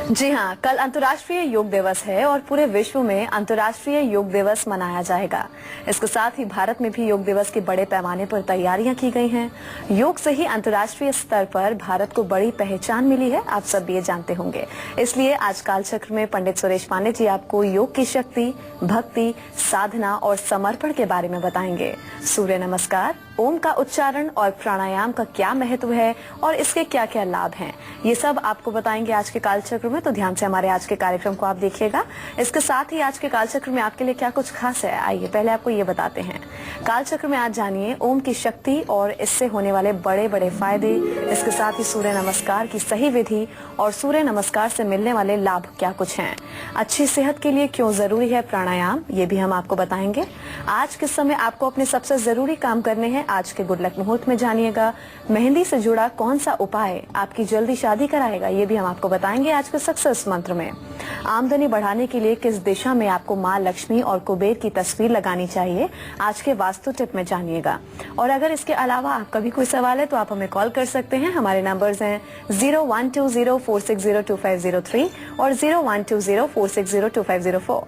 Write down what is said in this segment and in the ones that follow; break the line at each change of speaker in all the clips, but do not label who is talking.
जी हाँ, कल अंतर्राष्ट्रीय योग दिवस है और पूरे विश्व में अंतर्राष्ट्रीय योग दिवस मनाया जाएगा। इसके साथ ही भारत में भी योग दिवस के बड़े पैमाने पर तैयारियां की गई हैं। योग से ही अंतर्राष्ट्रीय स्तर पर भारत को बड़ी पहचान मिली है, आप सब ये जानते होंगे। इसलिए आज कालचक्र में पंडित सुरेश पांडे जी आपको योग की शक्ति, भक्ति, साधना और समर्पण के बारे में बताएंगे। सूर्य नमस्कार, ओम का उच्चारण और प्राणायाम का क्या महत्व है और इसके क्या क्या लाभ हैं, ये सब आपको बताएंगे आज के कालचक्र में। तो ध्यान से हमारे आज के कार्यक्रम को आप देखिएगा। इसके साथ ही आज के कालचक्र में आपके लिए क्या कुछ खास है, आइए पहले आपको ये बताते हैं। कालचक्र में आज जानिए ओम की शक्ति और इससे होने वाले बड़े बड़े फायदे। इसके साथ ही सूर्य नमस्कार की सही विधि और सूर्य नमस्कार से मिलने वाले लाभ क्या कुछ हैं। अच्छी सेहत के लिए क्यों जरूरी है प्राणायाम, ये भी हम आपको बताएंगे। आज के समय आपको अपने सबसे जरूरी काम करने हैं, आज के गुड लक मुहूर्त में जानिएगा। मेहंदी से जुड़ा कौन सा उपाय आपकी जल्दी शादी कराएगा, ये भी हम आपको बताएंगे आज के सक्सेस मंत्र में। आमदनी बढ़ाने के लिए किस दिशा में आपको माँ लक्ष्मी और कुबेर की तस्वीर लगानी चाहिए, आज के वास्तु टिप में जानिएगा। और अगर इसके अलावा आपका भी कोई सवाल है तो आप हमें कॉल कर सकते हैं। हमारे नंबर्स हैं 012046025003 और 012046025004।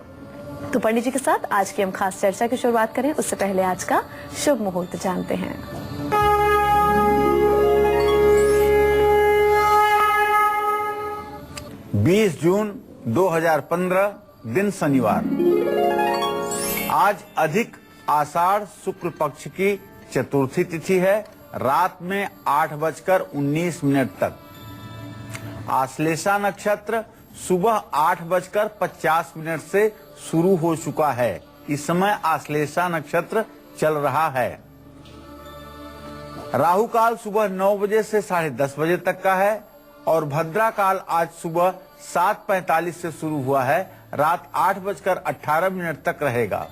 तो पंडित जी के साथ आज की हम खास चर्चा की शुरुआत करें उससे पहले आज का शुभ मुहूर्त जानते हैं।
20 जून 2015 दिन शनिवार। आज अधिक आषाढ़ शुक्ल पक्ष की चतुर्थी तिथि है, रात में 8:19 तक। आश्लेषा नक्षत्र सुबह 8:50 से शुरू हो चुका है। इस समय आश्लेषा नक्षत्र चल रहा है। राहु काल सुबह 9 बजे से 10:30 बजे तक का है और भद्रा काल आज सुबह 7:45 से शुरू हुआ है, रात 8:18 तक रहेगा।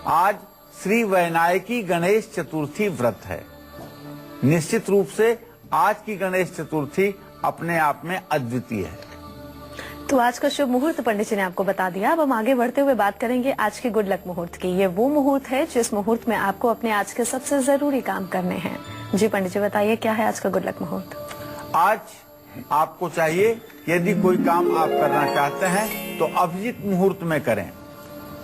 आज श्री वैनायकी गणेश चतुर्थी व्रत है। निश्चित रूप से आज की गणेश चतुर्थी अपने आप में अद्वितीय है।
तो आज का शुभ मुहूर्त पंडित जी ने आपको बता दिया। अब हम आगे बढ़ते हुए बात करेंगे आज के गुड लक मुहूर्त की। ये वो मुहूर्त है जिस मुहूर्त में आपको अपने आज के सबसे जरूरी काम करने हैं। जी पंडित जी बताइए, क्या है आज का गुड लक मुहूर्त?
आज आपको चाहिए, यदि कोई काम आप करना चाहते हैं तो अभिजीत मुहूर्त में करें।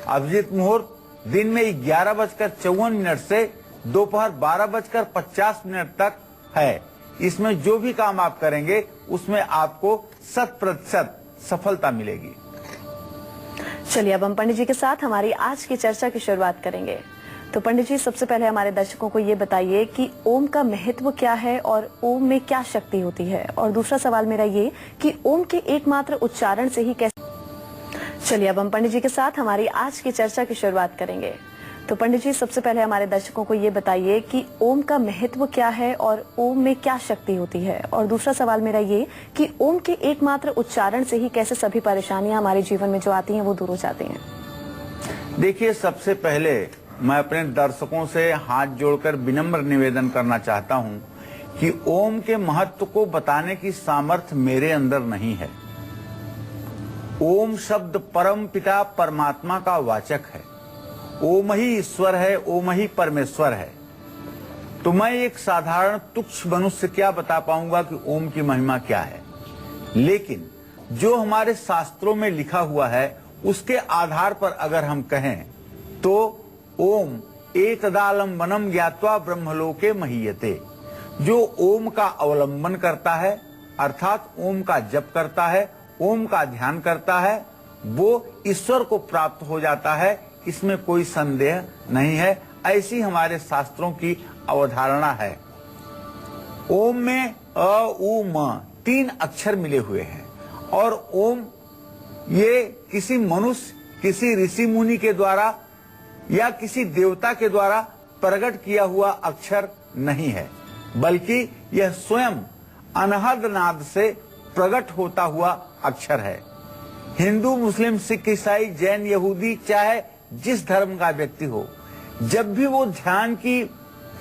अभिजीत मुहूर्त दिन में 11:54 से दोपहर 12:50 तक है। इसमें जो भी काम आप करेंगे उसमें आपको 100% सफलता मिलेगी।
चलिए अब हम पंडित जी के साथ हमारी आज की चर्चा की शुरुआत करेंगे। तो पंडित जी सबसे पहले हमारे दर्शकों को ये बताइए कि ओम का महत्व क्या है और ओम में क्या शक्ति होती है। और दूसरा सवाल मेरा ये कि ओम के एकमात्र उच्चारण से ही कैसे। चलिए अब हम पंडित जी के साथ हमारी आज की चर्चा की शुरुआत करेंगे। तो पंडित जी सबसे पहले हमारे दर्शकों को ये बताइए कि ओम का महत्व क्या है और ओम में क्या शक्ति होती है। और दूसरा सवाल मेरा ये कि ओम के एकमात्र उच्चारण से ही कैसे सभी परेशानियां हमारे जीवन में जो आती हैं वो दूर हो जाती हैं।
देखिए, सबसे पहले मैं अपने दर्शकों से हाथ जोड़कर विनम्र निवेदन करना चाहता हूं कि ओम के महत्व को बताने की सामर्थ्य मेरे अंदर नहीं है। ओम शब्द परम पिता परमात्मा का वाचक है। ओम ही ईश्वर है, ओम ही परमेश्वर है। तो मैं एक साधारण तुच्छ मनुष्य क्या बता पाऊंगा कि ओम की महिमा क्या है। लेकिन जो हमारे शास्त्रों में लिखा हुआ है उसके आधार पर अगर हम कहें तो ओम एतदालंबनम ज्ञात्वा ब्रह्मलोके महीयते। जो ओम का अवलंबन करता है अर्थात ओम का जप करता है, ओम का ध्यान करता है, वो ईश्वर को प्राप्त हो जाता है। इसमें कोई संदेह नहीं है। ऐसी हमारे शास्त्रों की अवधारणा है। ओम में अ उ म 3 अक्षर मिले हुए हैं और ओम ये किसी मनुष्य, किसी ऋषि मुनि के द्वारा या किसी देवता के द्वारा प्रकट किया हुआ अक्षर नहीं है, बल्कि यह स्वयं अनहद नाद से प्रकट होता हुआ अक्षर है। हिंदू, मुस्लिम, सिख, ईसाई, जैन, यहूदी, चाहे जिस धर्म का व्यक्ति हो, जब भी वो ध्यान की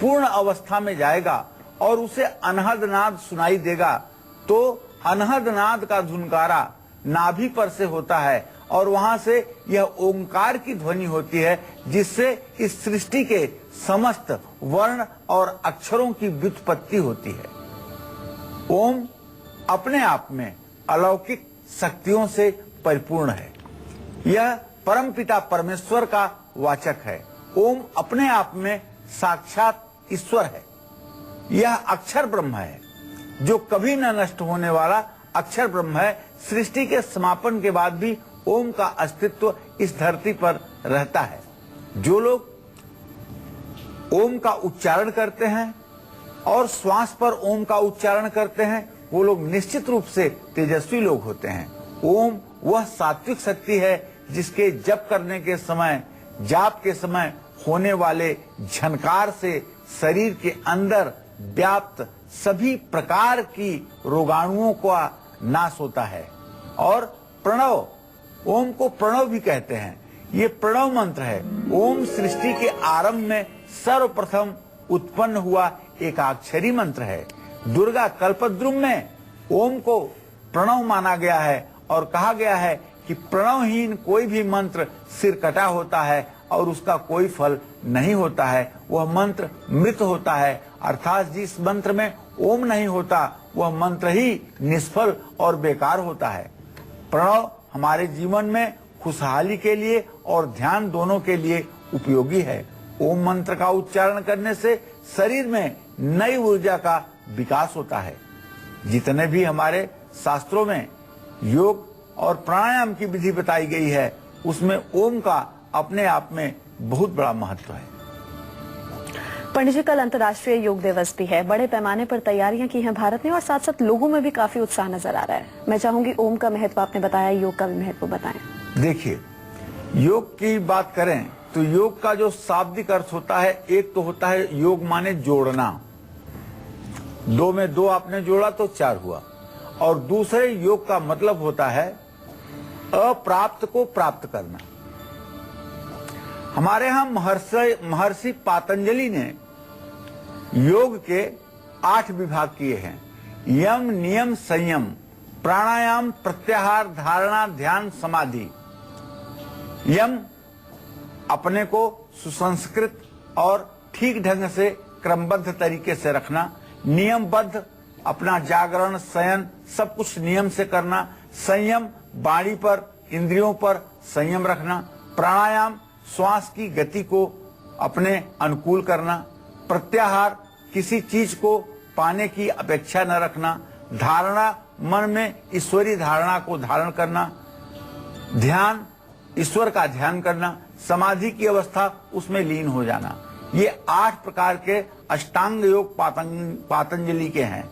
पूर्ण अवस्था में जाएगा और उसे अनहद नाद सुनाई देगा तो अनहद नाद का धुनकारा नाभि पर से होता है और वहां से यह ओंकार की ध्वनि होती है, जिससे इस सृष्टि के समस्त वर्ण और अक्षरों की व्युत्पत्ति होती है। ओम अपने आप में अलौकिक शक्तियों से परिपूर्ण है। यह परमपिता परमेश्वर का वाचक है। ओम अपने आप में साक्षात ईश्वर है। यह अक्षर ब्रह्म है, जो कभी न नष्ट होने वाला अक्षर ब्रह्म है। सृष्टि के समापन के बाद भी ओम का अस्तित्व इस धरती पर रहता है। जो लोग ओम का उच्चारण करते हैं और श्वास पर ओम का उच्चारण करते हैं, वो लोग निश्चित रूप से तेजस्वी लोग होते हैं। ओम वह सात्विक शक्ति है जिसके जप करने के समय, जाप के समय होने वाले झनकार से शरीर के अंदर व्याप्त सभी प्रकार की रोगाणुओं का नाश होता है। और प्रणव, ओम को प्रणव भी कहते हैं। ये प्रणव मंत्र है। ओम सृष्टि के आरंभ में सर्वप्रथम उत्पन्न हुआ एकाक्षरी मंत्र है। दुर्गा कल्पद्रुम में ओम को प्रणव माना गया है और कहा गया है कि प्रणवहीन कोई भी मंत्र सिर कटा होता है और उसका कोई फल नहीं होता है। वह मंत्र मृत होता है, अर्थात जिस मंत्र में ओम नहीं होता वह मंत्र ही निष्फल और बेकार होता है। प्रणव हमारे जीवन में खुशहाली के लिए और ध्यान दोनों के लिए उपयोगी है। ओम मंत्र का उच्चारण करने से शरीर में नई ऊर्जा का विकास होता है। जितने भी हमारे शास्त्रों में योग और प्राणायाम की विधि बताई गई है, उसमें ओम का अपने आप में बहुत बड़ा महत्व है।
पंडित जी, कल अंतर्राष्ट्रीय योग दिवस भी है। बड़े पैमाने पर तैयारियां की हैं भारत ने और साथ साथ लोगों में भी काफी उत्साह नजर आ रहा है। मैं चाहूंगी ओम का महत्व आपने बताया, योग का भी महत्व बताएं।
देखिए, योग की बात करें तो योग का जो शाब्दिक अर्थ होता है, एक तो होता है योग माने जोड़ना, दो में दो आपने जोड़ा तो चार हुआ। और दूसरे योग का मतलब होता है अप्राप्त को प्राप्त करना। हमारे यहाँ महर्षि पातंजलि ने योग के 8 विभाग किए हैं। यम, नियम, संयम, प्राणायाम, प्रत्याहार, धारणा, ध्यान, समाधि। यम अपने को सुसंस्कृत और ठीक ढंग से क्रमबद्ध तरीके से रखना, नियमबद्ध अपना जागरण, शयन सब कुछ नियम से करना, संयम वाणी पर, इंद्रियों पर संयम रखना, प्राणायाम श्वास की गति को अपने अनुकूल करना, प्रत्याहार किसी चीज को पाने की अपेक्षा न रखना, धारणा मन में ईश्वरी धारणा को धारण करना, ध्यान ईश्वर का ध्यान करना, समाधि की अवस्था उसमें लीन हो जाना। ये 8 प्रकार के अष्टांग योग पातंजलि के हैं,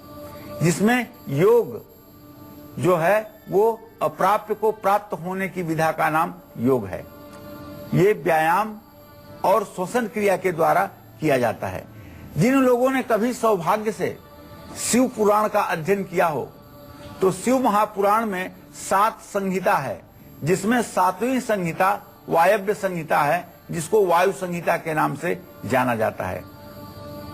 जिसमें योग जो है वो अप्राप्य को प्राप्त होने की विधा का नाम योग है। ये व्यायाम और श्वसन क्रिया के द्वारा किया जाता है। जिन लोगों ने कभी सौभाग्य से शिव पुराण का अध्ययन किया हो, तो शिव महापुराण में 7 संहिता है, जिसमें 7वीं संहिता वायव्य संहिता है, जिसको वायु संहिता के नाम से जाना जाता है।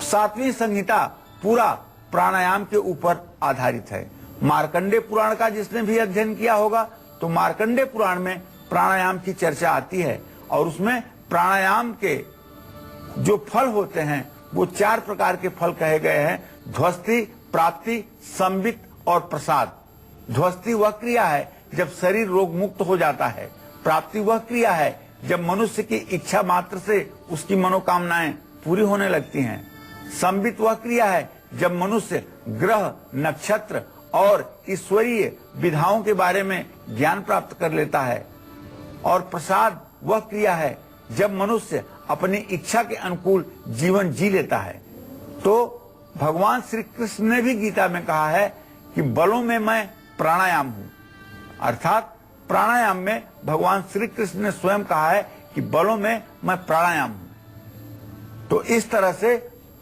7वीं संहिता पूरा प्राणायाम के ऊपर आधारित है। मार्कंडे पुराण का जिसने भी अध्ययन किया होगा, तो मार्कंडे पुराण में प्राणायाम की चर्चा आती है और उसमें प्राणायाम के जो फल होते हैं वो 4 प्रकार के फल कहे गए हैं: ध्वस्ति, प्राप्ति, संवित और प्रसाद। ध्वस्ति वह क्रिया है जब शरीर रोग मुक्त हो जाता है। प्राप्ति वह क्रिया है जब मनुष्य की इच्छा मात्र से उसकी मनोकामनाएं पूरी होने लगती हैं। संवित वह क्रिया है जब मनुष्य ग्रह, नक्षत्र और ईश्वरीय विधाओं के बारे में ज्ञान प्राप्त कर लेता है। और प्रसाद वह क्रिया है जब मनुष्य अपनी इच्छा के अनुकूल जीवन जी लेता है। तो भगवान श्री कृष्ण ने भी गीता में कहा है कि बलों में मैं प्राणायाम हूं, अर्थात प्राणायाम में भगवान श्री कृष्ण ने स्वयं कहा है कि बलों में मैं प्राणायाम हूं। तो इस तरह से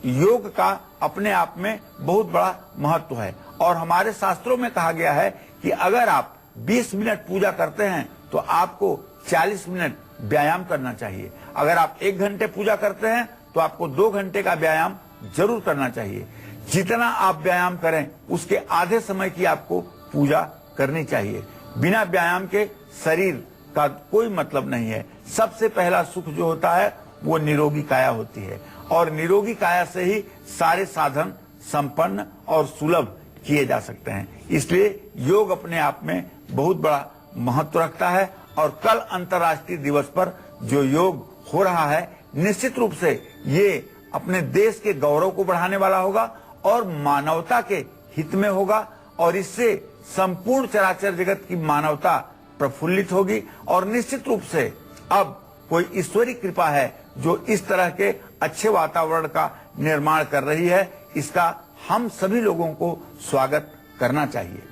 योग का अपने आप में बहुत बड़ा महत्व है। और हमारे शास्त्रों में कहा गया है कि अगर आप 20 मिनट पूजा करते हैं तो आपको 40 मिनट व्यायाम करना चाहिए। अगर आप 1 घंटे पूजा करते हैं तो आपको 2 घंटे का व्यायाम जरूर करना चाहिए। जितना आप व्यायाम करें उसके आधे समय की आपको पूजा करनी चाहिए। बिना व्यायाम के शरीर का कोई मतलब नहीं है। सबसे पहला सुख जो होता है वो निरोगी काया होती है, और निरोगी काया से ही सारे साधन संपन्न और सुलभ किए जा सकते हैं। इसलिए योग अपने आप में बहुत बड़ा महत्व रखता है। और कल अंतर्राष्ट्रीय दिवस पर जो योग हो रहा है, निश्चित रूप से ये अपने देश के गौरव को बढ़ाने वाला होगा और मानवता के हित में होगा, और इससे संपूर्ण चराचर जगत की मानवता प्रफुल्लित होगी। और निश्चित रूप से अब कोई ईश्वरी कृपा है जो इस तरह के अच्छे वातावरण का निर्माण कर रही है। इसका हम सभी लोगों को स्वागत करना चाहिए।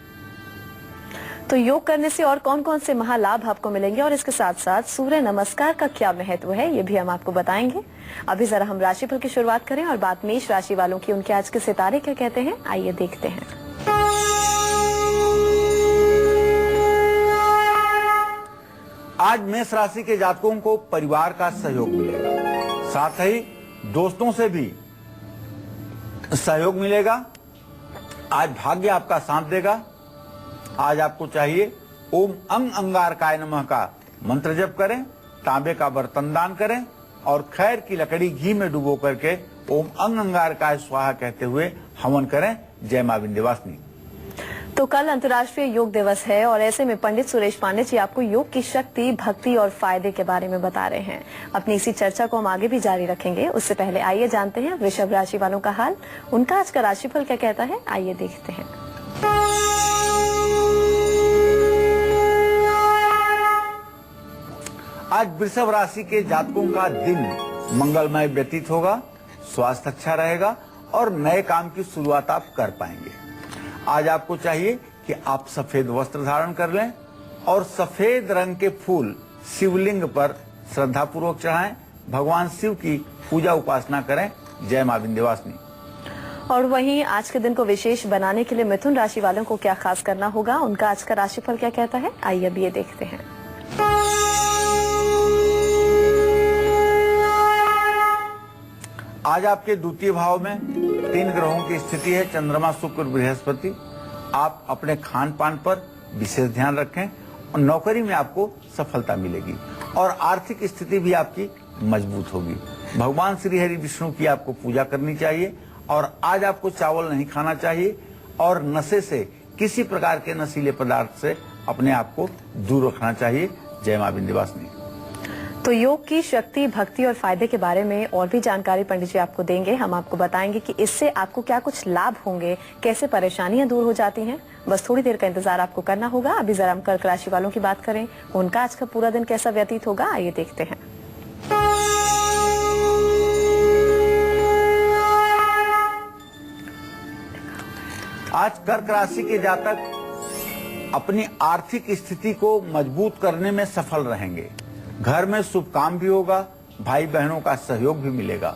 तो योग करने से और कौन कौन से महालाभ आपको मिलेंगे और इसके साथ साथ सूर्य नमस्कार का क्या महत्व है, ये भी हम आपको बताएंगे। अभी जरा हम राशिफल की शुरुआत करें और बात मेष राशि वालों की, उनके आज के सितारे क्या कहते हैं, आइए देखते हैं।
आज मेष राशि के जातकों को परिवार का सहयोग मिलेगा, साथ ही दोस्तों से भी सहयोग मिलेगा। आज भाग्य आपका साथ देगा। आज आपको चाहिए ओम अंग अंगारकाय नमः का मंत्र जप करें, तांबे का बर्तन दान करें और खैर की लकड़ी घी में डुबो करके ओम अंग अंगारकाय स्वाहा कहते हुए हवन करें। जय मां विंध्यवासिनी।
तो कल अंतर्राष्ट्रीय योग दिवस है और ऐसे में पंडित सुरेश पांडे जी आपको योग की शक्ति, भक्ति और फायदे के बारे में बता रहे हैं। अपनी इसी चर्चा को हम आगे भी जारी रखेंगे। उससे पहले आइए जानते हैं वृषभ राशि वालों का हाल, उनका आज का राशिफल क्या कहता है, आइए देखते हैं।
आज वृषभ राशि के जातकों का दिन मंगलमय व्यतीत होगा, स्वास्थ्य अच्छा रहेगा और नए काम की शुरुआत आप कर पाएंगे। आज आपको चाहिए कि आप सफेद वस्त्र धारण कर लें और सफेद रंग के फूल शिवलिंग पर श्रद्धा पूर्वक चढ़ाएं, भगवान शिव की पूजा उपासना करें। जय मां विंध्यवासिनी।
और वहीं आज के दिन को विशेष बनाने के लिए मिथुन राशि वालों को क्या खास करना होगा, उनका आज का राशिफल क्या कहता है, आइए अब ये देखते हैं।
आज आपके द्वितीय भाव में 3 ग्रहों की स्थिति है, चंद्रमा, शुक्र, बृहस्पति। आप अपने खान पान पर विशेष ध्यान रखें और नौकरी में आपको सफलता मिलेगी और आर्थिक स्थिति भी आपकी मजबूत होगी। भगवान श्री हरि विष्णु की आपको पूजा करनी चाहिए और आज आपको चावल नहीं खाना चाहिए और नशे से, किसी प्रकार के नशीले पदार्थ से अपने आप को दूर रखना चाहिए। जय मां विंध्यवासिनी।
तो योग की शक्ति, भक्ति और फायदे के बारे में और भी जानकारी पंडित जी आपको देंगे। हम आपको बताएंगे कि इससे आपको क्या कुछ लाभ होंगे, कैसे परेशानियां दूर हो जाती हैं। बस थोड़ी देर का इंतजार आपको करना होगा। अभी जरा हम कर्क राशि वालों की बात करें, उनका आज का पूरा दिन कैसा व्यतीत होगा, आइए देखते हैं।
आज कर्क राशि के जातक अपनी आर्थिक स्थिति को मजबूत करने में सफल रहेंगे। घर में शुभ काम भी होगा, भाई बहनों का सहयोग भी मिलेगा।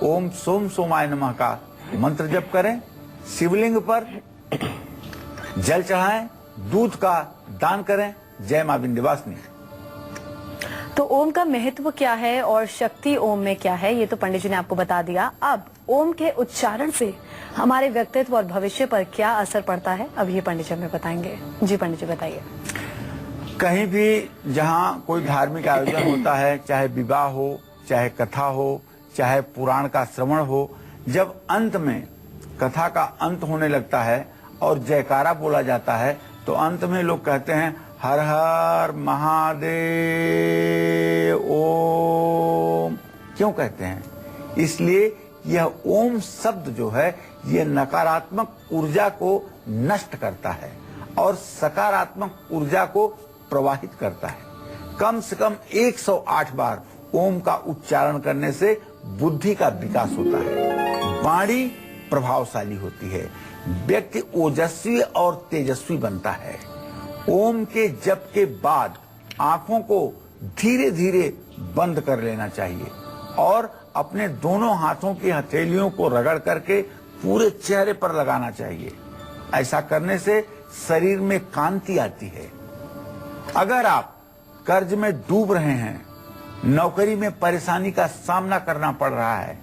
ओम सोम सोमाय नमः का मंत्र जप करें, शिवलिंग पर जल चढ़ाएं, दूध का दान करें। जय मां विंध्यवासिनी।
तो ओम का महत्व क्या है और शक्ति ओम में क्या है, ये तो पंडित जी ने आपको बता दिया। अब ओम के उच्चारण से हमारे व्यक्तित्व और भविष्य पर क्या असर पड़ता है, अब ये पंडित जी हमें बताएंगे। जी पंडित जी बताइए।
कहीं भी जहां कोई धार्मिक आयोजन होता है, चाहे विवाह हो, चाहे कथा हो, चाहे पुराण का श्रवण हो, जब अंत में कथा का अंत होने लगता है और जयकारा बोला जाता है तो अंत में लोग कहते हैं हर हर महादेव ओम। क्यों कहते हैं? इसलिए यह ओम शब्द जो है ये नकारात्मक ऊर्जा को नष्ट करता है और सकारात्मक ऊर्जा को प्रवाहित करता है। कम से कम 108 बार ओम का उच्चारण करने से बुद्धि का विकास होता है, वाणी प्रभावशाली होती है, व्यक्ति ओजस्वी और तेजस्वी बनता है। ओम के जप के बाद आंखों को धीरे धीरे बंद कर लेना चाहिए और अपने दोनों हाथों की हथेलियों को रगड़ करके पूरे चेहरे पर लगाना चाहिए। ऐसा करने से शरीर में कांति आती है। अगर आप कर्ज में डूब रहे हैं, नौकरी में परेशानी का सामना करना पड़ रहा है,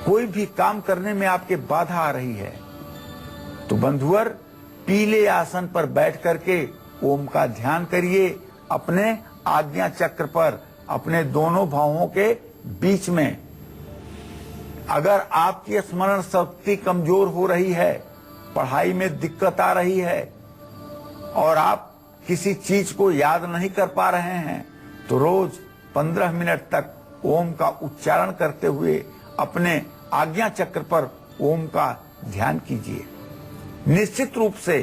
कोई भी काम करने में आपके बाधा आ रही है, तो बंधुवर पीले आसन पर बैठ करके ओम का ध्यान करिए। अपने आज्ञा चक्र पर, अपने दोनों भावों के बीच में। अगर आपकी स्मरण शक्ति कमजोर हो रही है, पढ़ाई में दिक्कत आ रही है, और आप किसी चीज को याद नहीं कर पा रहे हैं तो रोज 15 मिनट तक ओम का उच्चारण करते हुए अपने आज्ञा चक्र पर ओम का ध्यान कीजिए। निश्चित रूप से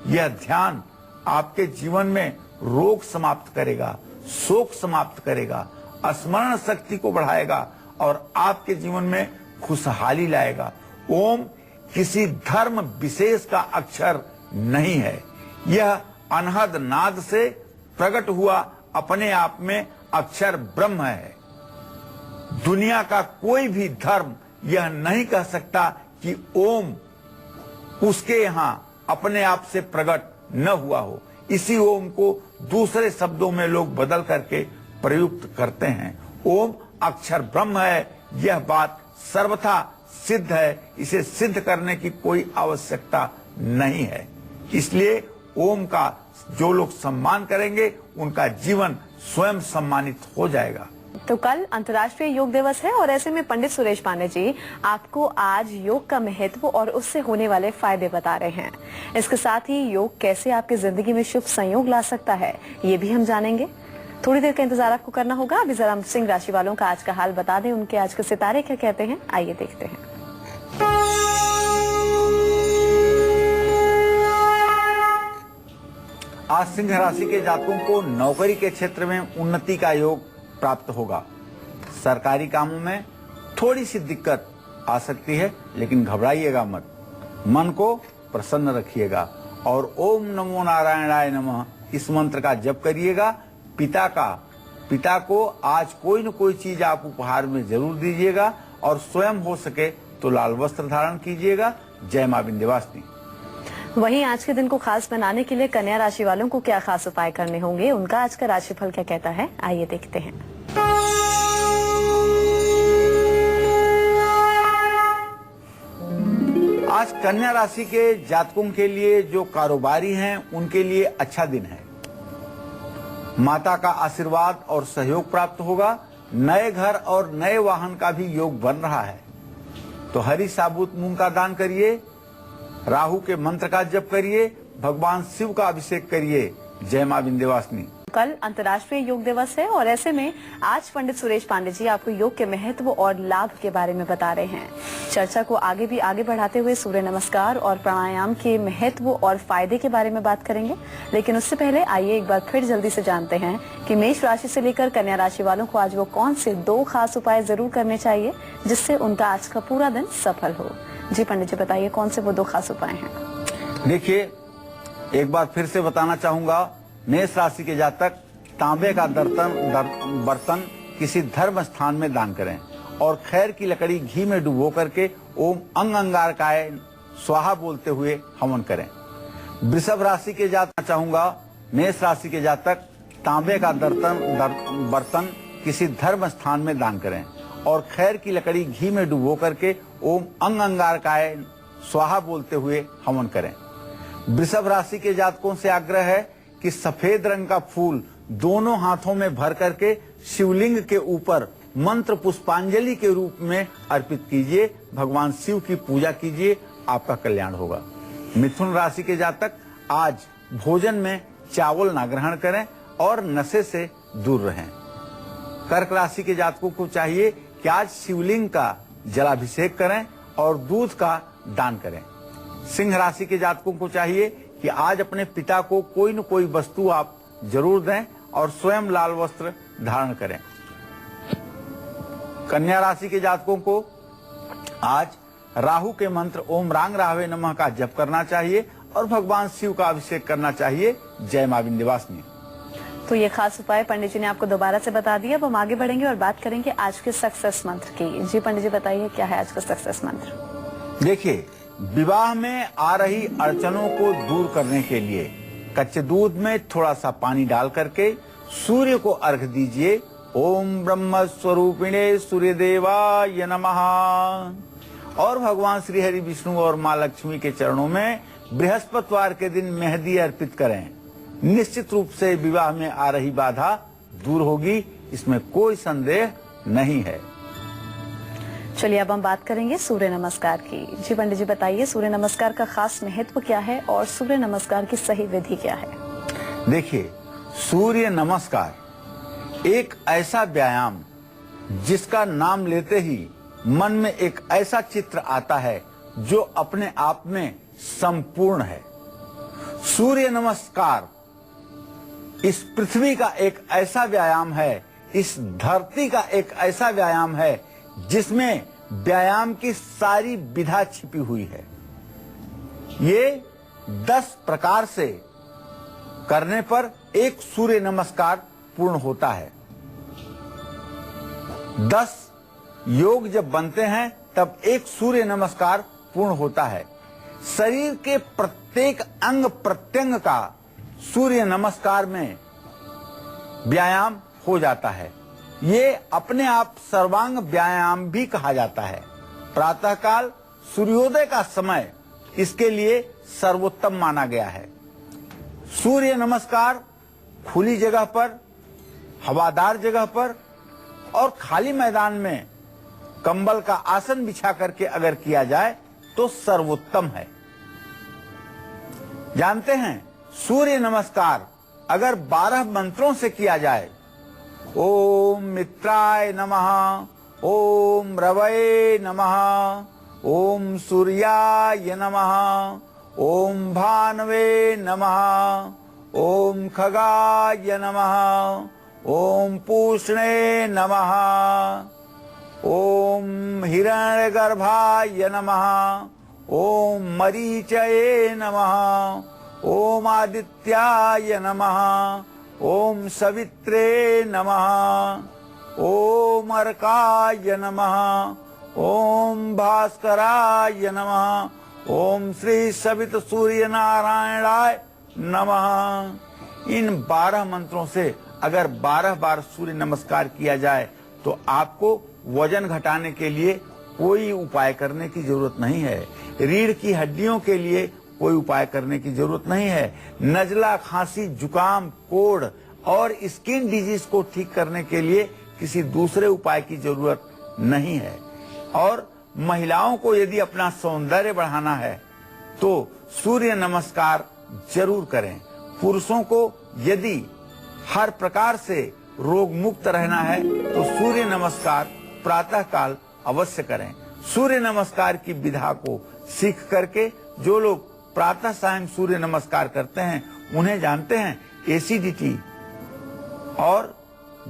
यह ध्यान आपके जीवन में रोग समाप्त करेगा, शोक समाप्त करेगा, स्मरण शक्ति को बढ़ाएगा और आपके जीवन में खुशहाली लाएगा। ओम किसी धर्म विशेष का अक्षर नहीं है, यह अनहद नाद से प्रकट हुआ अपने आप में अक्षर ब्रह्म है। दुनिया का कोई भी धर्म यह नहीं कह सकता कि ओम उसके यहां अपने आप से प्रकट न हुआ हो। इसी ओम को दूसरे शब्दों में लोग बदल करके प्रयुक्त करते हैं। ओम अक्षर ब्रह्म है, यह बात सर्वथा सिद्ध है, इसे सिद्ध करने की कोई आवश्यकता नहीं है। इसलिए ओम का जो लोग सम्मान करेंगे उनका जीवन स्वयं सम्मानित हो जाएगा।
तो कल अंतर्राष्ट्रीय योग दिवस है और ऐसे में पंडित सुरेश पांडे जी आपको आज योग का महत्व और उससे होने वाले फायदे बता रहे हैं। इसके साथ ही योग कैसे आपकी जिंदगी में शुभ संयोग ला सकता है ये भी हम जानेंगे। थोड़ी देर का इंतजार आपको करना होगा। अभी जरा हम सिंह राशि वालों का आज का हाल बता दें, उनके आज के सितारे क्या कहते हैं, आइए देखते हैं।
आज सिंह राशि के जातकों को नौकरी के क्षेत्र में उन्नति का योग प्राप्त होगा। सरकारी कामों में थोड़ी सी दिक्कत आ सकती है, लेकिन घबराइएगा मत, मन को प्रसन्न रखिएगा और ओम नमो नारायणाय नमः इस मंत्र का जप करिएगा। पिता को आज कोई न कोई चीज आप उपहार में जरूर दीजिएगा और स्वयं हो सके तो लाल वस्त्र धारण कीजिएगा। जय मां विंध्यवासिनी।
वहीं आज के दिन को खास बनाने के लिए कन्या राशि वालों को क्या खास उपाय करने होंगे, उनका आज का राशिफल क्या कहता है, आइए देखते हैं।
आज कन्या राशि के जातकों के लिए जो कारोबारी हैं उनके लिए अच्छा दिन है। माता का आशीर्वाद और सहयोग प्राप्त होगा। नए घर और नए वाहन का भी योग बन रहा है, तो हरी साबुत मूंग का दान करिए, राहु के मंत्र का जप करिए, भगवान शिव का अभिषेक करिए। जय मां विंध्यवासिनी।
कल अंतर्राष्ट्रीय योग दिवस है और ऐसे में आज पंडित सुरेश पांडे जी आपको योग के महत्व और लाभ के बारे में बता रहे हैं। चर्चा को आगे बढ़ाते हुए सूर्य नमस्कार और प्राणायाम के महत्व और फायदे के बारे में बात करेंगे, लेकिन उससे पहले आइए एक बार फिर जल्दी से जानते हैं कि मेष राशि से लेकर कन्या राशि वालों को आज वो कौन से 2 खास उपाय जरूर करने चाहिए जिससे उनका आज का पूरा दिन सफल हो। जी पंडित जी बताइए, कौन से वो 2 खास उपाय हैं?
देखिए, एक बार फिर से बताना चाहूंगा, मेष राशि के जातक तांबे का बर्तन किसी धर्म स्थान में दान करें और खैर की लकड़ी घी में डुबो करके ओम अंग अंगारकाय स्वाहा बोलते हुए हवन करें। वृषभ राशि के जातक चाहूंगा, मेष राशि के जातक तांबे का बर्तन किसी धर्म स्थान में दान करें और खैर की लकड़ी घी में डुबो करके ओम अंग अंगारकाय स्वाहा बोलते हुए हवन करें। वृषभ राशि के जातकों से आग्रह है कि सफेद रंग का फूल दोनों हाथों में भर करके शिवलिंग के ऊपर मंत्र पुष्पांजलि के रूप में अर्पित कीजिए। भगवान शिव की पूजा कीजिए, आपका कल्याण होगा। मिथुन राशि के जातक आज भोजन में चावल ना ग्रहण करें और नशे से दूर रहें। कर्क राशि के जातकों को चाहिए कि आज शिवलिंग का जलाभिषेक करें और दूध का दान करें। सिंह राशि के जातकों को चाहिए कि आज अपने पिता को कोई न कोई वस्तु आप जरूर दें और स्वयं लाल वस्त्र धारण करें। कन्या राशि के जातकों को आज राहु के मंत्र ओम रांग राहवे नमः का जप करना चाहिए और भगवान शिव का अभिषेक करना चाहिए। जय मां विंध्यवासिनी।
तो ये खास उपाय पंडित जी ने आपको दोबारा से बता दिया। अब हम आगे बढ़ेंगे और बात करेंगे आज के सक्सेस मंत्र की। जी पंडित जी बताइए, क्या है आज का सक्सेस मंत्र?
देखिए, विवाह में आ रही अड़चनों को दूर करने के लिए कच्चे दूध में थोड़ा सा पानी डाल करके सूर्य को अर्घ दीजिए। ओम ब्रह्म स्वरूपिणे सूर्य देवाय नमः। और भगवान श्री हरि विष्णु और माँ लक्ष्मी के चरणों में बृहस्पतिवार के दिन मेहंदी अर्पित करें। निश्चित रूप से विवाह में आ रही बाधा दूर होगी, इसमें कोई संदेह नहीं है।
चलिए अब हम बात करेंगे सूर्य नमस्कार की। जी पंडित जी बताइए, सूर्य नमस्कार का खास महत्व क्या है और सूर्य नमस्कार की सही विधि क्या है?
देखिए, सूर्य नमस्कार एक ऐसा व्यायाम जिसका नाम लेते ही मन में एक ऐसा चित्र आता है जो अपने आप में संपूर्ण है। सूर्य नमस्कार इस पृथ्वी का एक ऐसा व्यायाम है, इस धरती का एक ऐसा व्यायाम है जिसमें व्यायाम की सारी विधा छिपी हुई है। ये 10 प्रकार से करने पर एक सूर्य नमस्कार पूर्ण होता है। 10 योग जब बनते हैं तब एक सूर्य नमस्कार पूर्ण होता है। शरीर के प्रत्येक अंग प्रत्यंग का सूर्य नमस्कार में व्यायाम हो जाता है। ये अपने आप सर्वांग व्यायाम भी कहा जाता है। प्रातःकाल सूर्योदय का समय इसके लिए सर्वोत्तम माना गया है। सूर्य नमस्कार खुली जगह पर, हवादार जगह पर और खाली मैदान में कंबल का आसन बिछा करके अगर किया जाए तो सर्वोत्तम है। जानते हैं, सूर्य नमस्कार अगर 12 मंत्रों से किया जाए, ओम मित्राय नमः, ओम रवये नमः, ओम सूर्याय नमः, ओम भानवे नमः, ओम खगाय नमः, ओम पूष्णे नमः, ओम हिरण्यगर्भाय नमः, ओम मरीचये नमः, ओम आदित्याय नमः, ओम सवित्रे नमः, ओम अर्काय नमः, ओम भास्कराय नमः, ओम श्री सवित सूर्य नारायणाय नमः। इन 12 मंत्रों से अगर 12 बार सूर्य नमस्कार किया जाए तो आपको वजन घटाने के लिए कोई उपाय करने की जरूरत नहीं है। रीढ़ की हड्डियों के लिए कोई उपाय करने की जरूरत नहीं है। नजला, खांसी, जुकाम, कोढ़ और स्किन डिजीज को ठीक करने के लिए किसी दूसरे उपाय की जरूरत नहीं है। और महिलाओं को यदि अपना सौंदर्य बढ़ाना है तो सूर्य नमस्कार जरूर करें। पुरुषों को यदि हर प्रकार से रोग मुक्त रहना है तो सूर्य नमस्कार प्रातःकाल अवश्य करें। सूर्य नमस्कार की विधा को सीख करके जो लोग प्रातः सायं सूर्य नमस्कार करते हैं उन्हें जानते हैं एसिडिटी और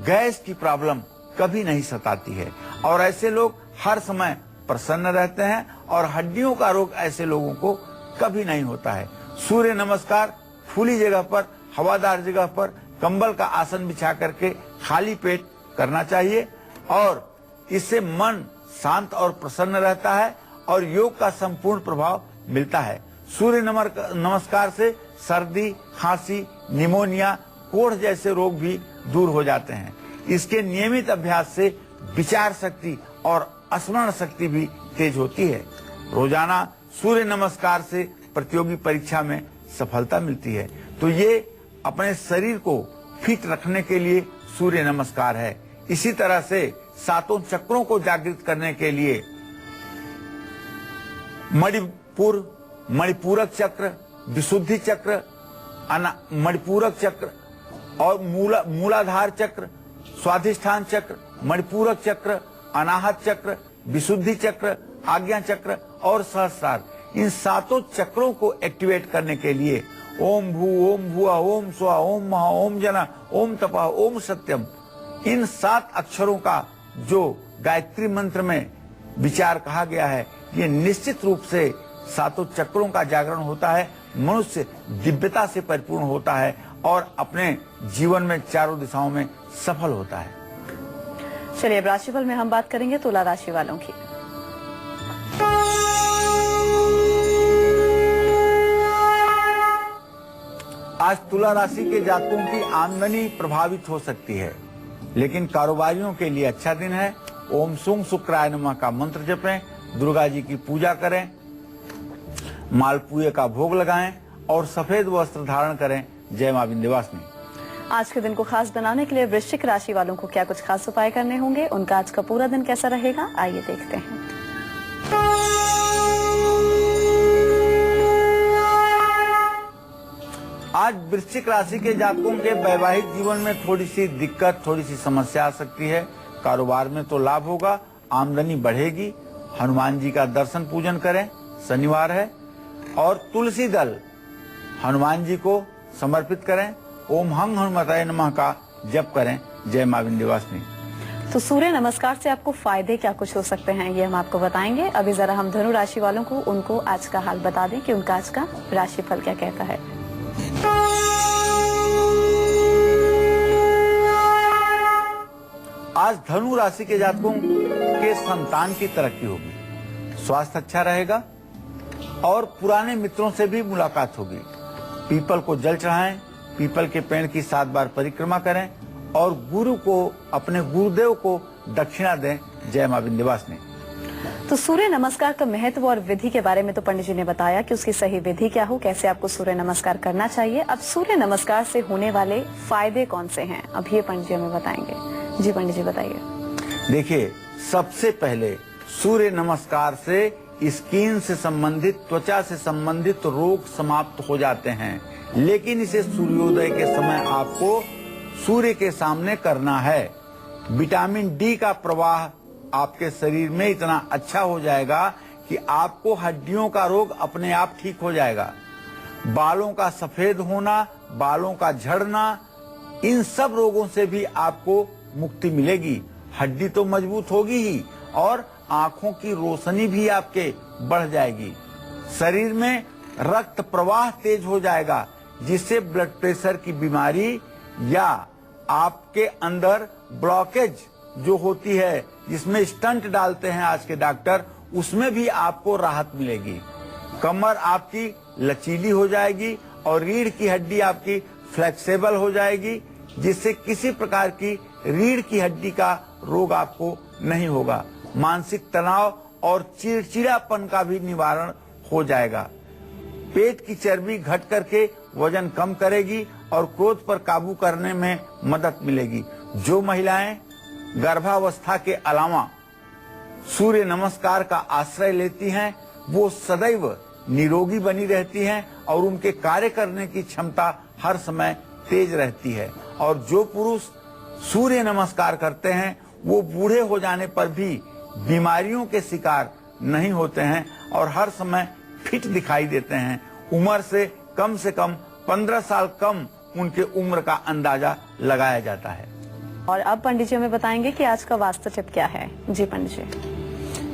गैस की प्रॉब्लम कभी नहीं सताती है और ऐसे लोग हर समय प्रसन्न रहते हैं और हड्डियों का रोग ऐसे लोगों को कभी नहीं होता है। सूर्य नमस्कार खुली जगह पर, हवादार जगह पर कंबल का आसन बिछा करके खाली पेट करना चाहिए और इससे मन शांत और प्रसन्न रहता है और योग का संपूर्ण प्रभाव मिलता है। सूर्य नमस्कार से सर्दी, खांसी, निमोनिया, कोढ़ जैसे रोग भी दूर हो जाते हैं। इसके नियमित अभ्यास से विचार शक्ति और स्मरण शक्ति भी तेज होती है। रोजाना सूर्य नमस्कार से प्रतियोगी परीक्षा में सफलता मिलती है। तो ये अपने शरीर को फिट रखने के लिए सूर्य नमस्कार है। इसी तरह से 7 चक्रों को जागृत करने के लिए मणिपूरक चक्र, विशुद्धि चक्र, मणिपूरक चक्र और मूलाधार चक्र, स्वाधिष्ठान चक्र, मणिपूरक चक्र, अनाहत चक्र, विशुद्धि चक्र, आज्ञा चक्र और सहस्रार, इन 7 चक्रों को एक्टिवेट करने के लिए ओम भू, ओम भुआ, ओम स्वा, ओम महा, ओम जना, ओम तपा, ओम सत्यम, इन 7 अक्षरों का जो गायत्री मंत्र में विचार कहा गया है, ये निश्चित रूप से 7 चक्रों का जागरण होता है। मनुष्य दिव्यता से परिपूर्ण होता है और अपने जीवन में चारों दिशाओं में सफल होता है।
चलिए, अब राशिफल में हम बात करेंगे तुला राशि वालों की।
आज तुला राशि के जातकों की आमदनी प्रभावित हो सकती है, लेकिन कारोबारियों के लिए अच्छा दिन है। ओम सुंग शुक्राय नमः का मंत्र जपें, दुर्गा जी की पूजा करें, मालपुए का भोग लगाएं और सफेद वस्त्र धारण करें। जय मां विंध्यवासिनी।
आज के दिन को खास बनाने के लिए वृश्चिक राशि वालों को क्या कुछ खास उपाय करने होंगे, उनका आज का पूरा दिन कैसा रहेगा, आइए देखते हैं।
आज वृश्चिक राशि के जातकों के वैवाहिक जीवन में थोड़ी सी दिक्कत, थोड़ी सी समस्या आ सकती है। कारोबार में तो लाभ होगा, आमदनी बढ़ेगी। हनुमान जी का दर्शन पूजन करें, शनिवार है। और तुलसी दल हनुमान जी को समर्पित करें। ओम हंग हनुमताय नमः का जप करें। जय मां विंध्यवासिनी।
तो सूर्य नमस्कार से आपको फायदे क्या कुछ हो सकते हैं, ये हम आपको बताएंगे। अभी जरा हम धनु राशि वालों को उनको आज का हाल बता दें कि उनका आज का राशिफल क्या कहता है।
आज धनु राशि के जातकों के संतान की तरक्की होगी, स्वास्थ्य अच्छा रहेगा और पुराने मित्रों से भी मुलाकात होगी। पीपल को जल चढ़ाएं, पीपल के पेड़ की 7 बार परिक्रमा करें और गुरु को, अपने गुरुदेव को दक्षिणा दें। जय मां विंध्यवासिनी।
तो सूर्य नमस्कार का महत्व और विधि के बारे में तो पंडित जी ने बताया कि उसकी सही विधि क्या हो, कैसे आपको सूर्य नमस्कार करना चाहिए। अब सूर्य नमस्कार से होने वाले फायदे कौन से हैं, अब ये पंडित जी हमें बताएंगे। जी पंडित जी बताइए।
देखिए, सबसे पहले सूर्य नमस्कार से स्किन से संबंधित, त्वचा से संबंधित रोग समाप्त हो जाते हैं। लेकिन इसे सूर्योदय के समय आपको सूर्य के सामने करना है। विटामिन डी का प्रवाह आपके शरीर में इतना अच्छा हो जाएगा कि आपको हड्डियों का रोग अपने आप ठीक हो जाएगा। बालों का सफेद होना, बालों का झड़ना, इन सब रोगों से भी आपको मुक्ति मिलेगी। हड्डी तो मजबूत होगी ही और आंखों की रोशनी भी आपके बढ़ जाएगी। शरीर में रक्त प्रवाह तेज हो जाएगा, जिससे ब्लड प्रेशर की बीमारी या आपके अंदर ब्लॉकेज जो होती है, जिसमें स्टंट डालते हैं आज के डॉक्टर, उसमें भी आपको राहत मिलेगी। कमर आपकी लचीली हो जाएगी और रीढ़ की हड्डी आपकी फ्लेक्सिबल हो जाएगी, जिससे किसी प्रकार की रीढ़ की हड्डी का रोग आपको नहीं होगा। मानसिक तनाव और चिड़चिड़ापन का भी निवारण हो जाएगा। पेट की चर्बी घट करके वजन कम करेगी और क्रोध पर काबू करने में मदद मिलेगी। जो महिलाएं गर्भावस्था के अलावा सूर्य नमस्कार का आश्रय लेती हैं, वो सदैव निरोगी बनी रहती हैं और उनके कार्य करने की क्षमता हर समय तेज रहती है। और जो पुरुष सूर्य नमस्कार करते हैं, वो बूढ़े हो जाने पर भी बीमारियों के शिकार नहीं होते हैं और हर समय फिट दिखाई देते हैं। उम्र से कम 15 साल कम उनके उम्र का अंदाजा लगाया जाता है।
और अब पंडित जी हमें बताएंगे कि आज का वास्तु टिप क्या है। जी पंडित जी।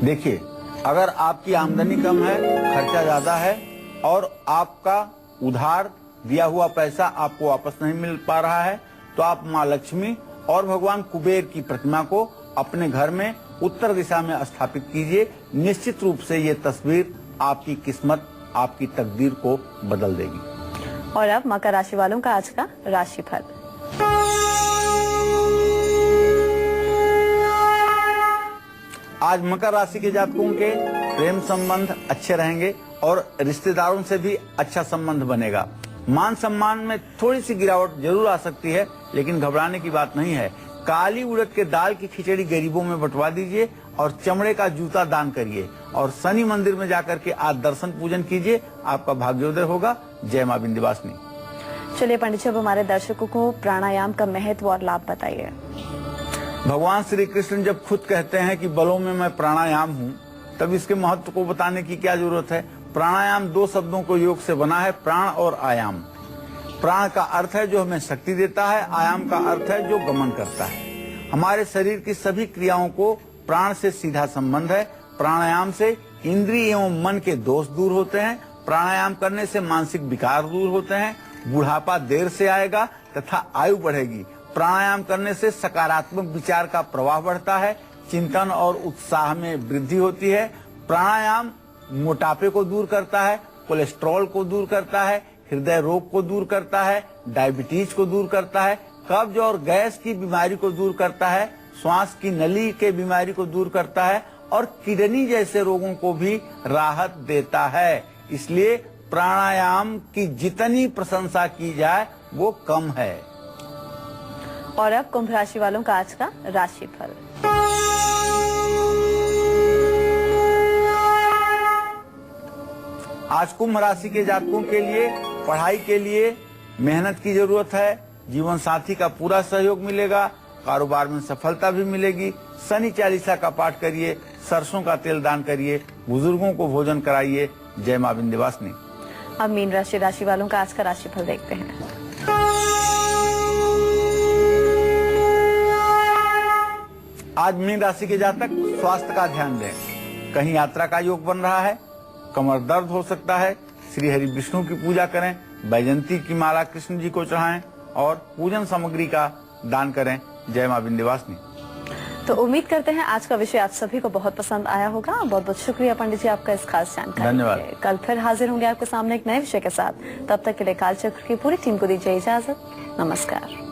देखिए, अगर आपकी आमदनी कम है, खर्चा ज्यादा है और आपका उधार दिया हुआ पैसा आपको वापस नहीं मिल पा रहा है, तो आप माँ लक्ष्मी और भगवान कुबेर की प्रतिमा को अपने घर में उत्तर दिशा में स्थापित कीजिए। निश्चित रूप से ये तस्वीर आपकी किस्मत, आपकी तकदीर को बदल देगी।
और अब मकर राशि वालों का आज का राशिफल।
आज मकर राशि के जातकों के प्रेम संबंध अच्छे रहेंगे और रिश्तेदारों से भी अच्छा संबंध बनेगा। मान सम्मान में थोड़ी सी गिरावट जरूर आ सकती है, लेकिन घबराने की बात नहीं है। काली उड़द के दाल की खिचड़ी गरीबों में बंटवा दीजिए और चमड़े का जूता दान करिए और शनि मंदिर में जाकर के आज दर्शन पूजन कीजिए, आपका भाग्योदय होगा। जय मां विंध्यवासिनी।
चलिए पंडित जी, अब हमारे दर्शकों को प्राणायाम का महत्व और लाभ बताइए।
भगवान श्री कृष्ण जब खुद कहते हैं कि बलों में मैं प्राणायाम हूँ, तब इसके महत्व को बताने की क्या जरूरत है। प्राणायाम 2 शब्दों को योग से बना है, प्राण और आयाम। प्राण का अर्थ है जो हमें शक्ति देता है, आयाम का अर्थ है जो गमन करता है। हमारे शरीर की सभी क्रियाओं को प्राण से सीधा संबंध है। प्राणायाम से इंद्रिय एवं मन के दोष दूर होते हैं। प्राणायाम करने से मानसिक विकार दूर होते हैं। बुढ़ापा देर से आएगा तथा आयु बढ़ेगी। प्राणायाम करने से सकारात्मक विचार का प्रवाह बढ़ता है, चिंतन और उत्साह में वृद्धि होती है। प्राणायाम मोटापे को दूर करता है, कोलेस्ट्रॉल को दूर करता है, हृदय रोग को दूर करता है, डायबिटीज को दूर करता है, कब्ज और गैस की बीमारी को दूर करता है, श्वास की नली के बीमारी को दूर करता है और किडनी जैसे रोगों को भी राहत देता है। इसलिए प्राणायाम की जितनी प्रशंसा की जाए वो कम है।
और अब कुंभ राशि वालों का आज का राशिफल।
आज कुंभ राशि के जातकों के लिए पढ़ाई के लिए मेहनत की जरूरत है, जीवन साथी का पूरा सहयोग मिलेगा, कारोबार में सफलता भी मिलेगी। शनि चालीसा का पाठ करिए, सरसों का तेल दान करिए, बुजुर्गों को भोजन कराइए। जय मां विंध्यवासिनी।
अब मीन राशि वालों का आज का राशिफल देखते हैं।
आज मीन राशि के जातक स्वास्थ्य का ध्यान दें। कहीं यात्रा का योग बन रहा है, कमर दर्द हो सकता है। श्री हरि विष्णु की पूजा करें, बैजंती की माला कृष्ण जी को चढ़ाएं और पूजन सामग्री का दान करें। जय मां विंध्यवासिनी।
तो उम्मीद करते हैं आज का विषय आप सभी को बहुत पसंद आया होगा। बहुत बहुत शुक्रिया पंडित जी आपका इस खास जानकारी।
धन्यवाद।
कल फिर हाजिर होंगे आपके सामने एक नए विषय के साथ। तब तक के लिए कालचक्र की पूरी टीम को दीजिए इजाजत। नमस्कार।